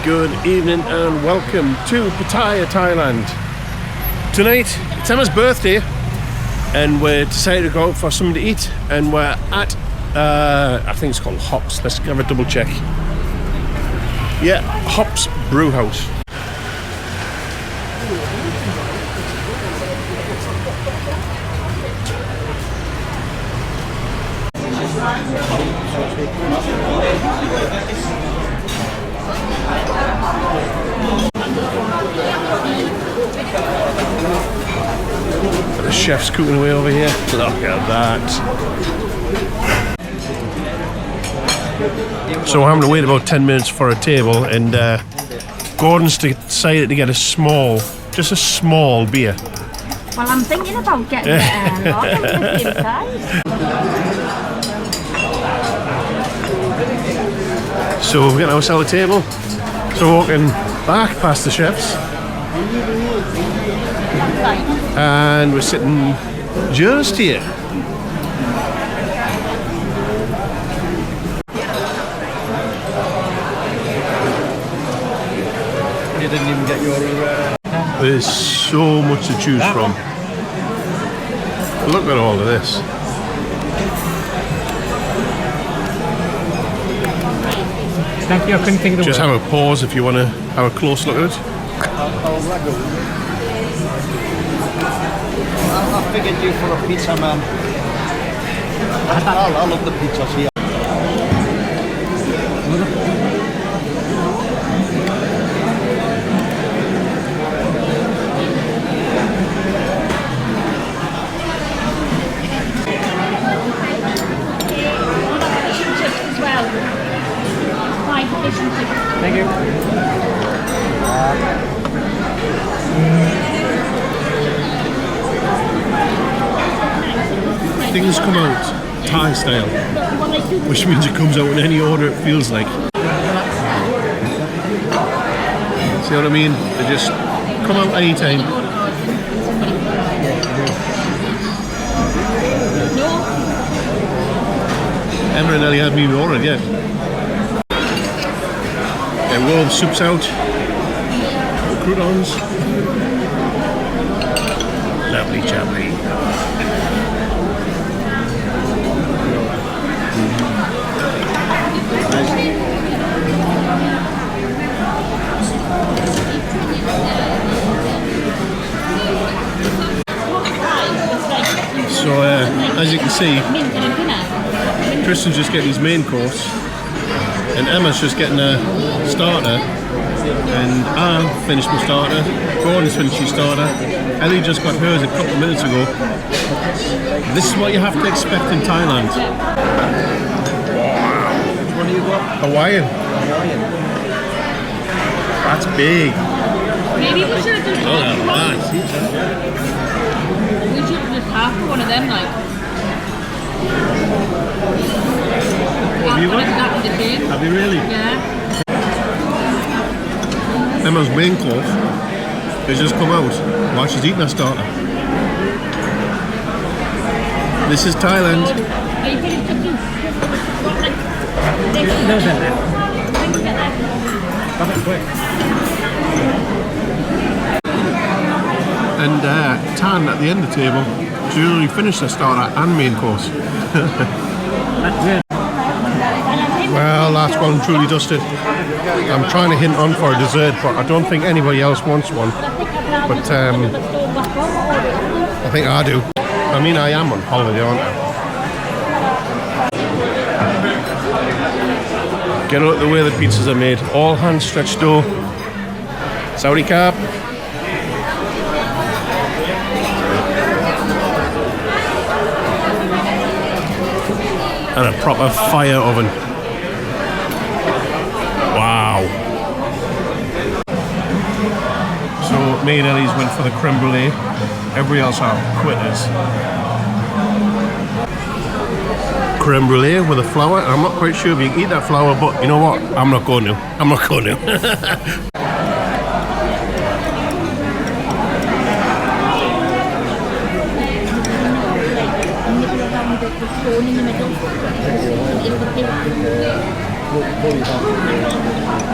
Good evening and welcome to Pattaya, Thailand. Tonight, it's Emma's birthday and we're decided to go out for something to eat, and we're at, I think it's called Haus. Let's have a double check. Yeah, Haus Brewhouse. The chef's cooking away over here. Look at that. So we're having to wait about 10 minutes for a table, and Gordon's decided to get just a small beer. Well, I'm thinking about getting a lager with the same size. So we're getting ourselves a table. So we're walking back past the chefs. And we're sitting just here. You didn't even get your... There's so much to choose from. Look at all of this. Thank you, I couldn't think of the Just word. have a pause if you want to have a close look at it. I figured you for a pizza, man. I love the pizzas here. Thank you. Things come out Thai style, which means it comes out in any order it feels like. See what I mean? They just come out anytime. Emma nearly had me ordered yet. And warm soup's out. Croutons. Lovely jubbly. So as you can see, Tristan's just getting his main course and Emma's just getting a starter, and I finished my starter, Gordon's finished his starter, Ellie just got hers a couple of minutes ago. This is what you have to expect in Thailand. Which one do you got? Hawaiian. That's big. Maybe we should have just Oh, nice. we should have just half one of them, like. Have you got? Exactly the same. Have you really? Yeah. Emma's main course has just come out while she's eating her starter. This is Thailand. Are you finished cooking? No, that's quick. And Tan at the end of the table, she already finished her starter and main course. That's good. Well, that's well and truly dusted. I'm trying to hint on for a dessert, but I don't think anybody else wants one. But I think I do. I mean, I am on holiday, aren't I? Get a look at the way the pizzas are made. All hand stretched dough. Saudi carp. And a proper fire oven. Wow. So me and Ellie's went for the creme brulee. Everybody else are quitters. Creme brulee with a flour. I'm not quite sure if you can eat that flour, but you know what? I'm not going to. I'm not going to.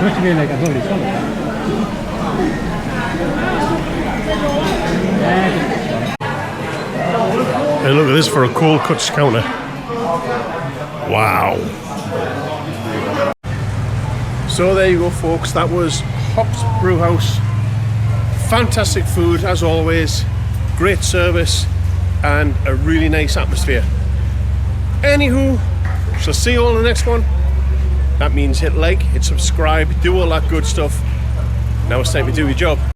Supposed to be like a holy solid. And look at this for a cold cuts counter. Wow. So there you go, folks. That was Haus Brewhouse. Fantastic food as always. Great service and a really nice atmosphere. Anywho, so see you all in the next one. That means hit like, hit subscribe, do all that good stuff. Now it's time to do your job.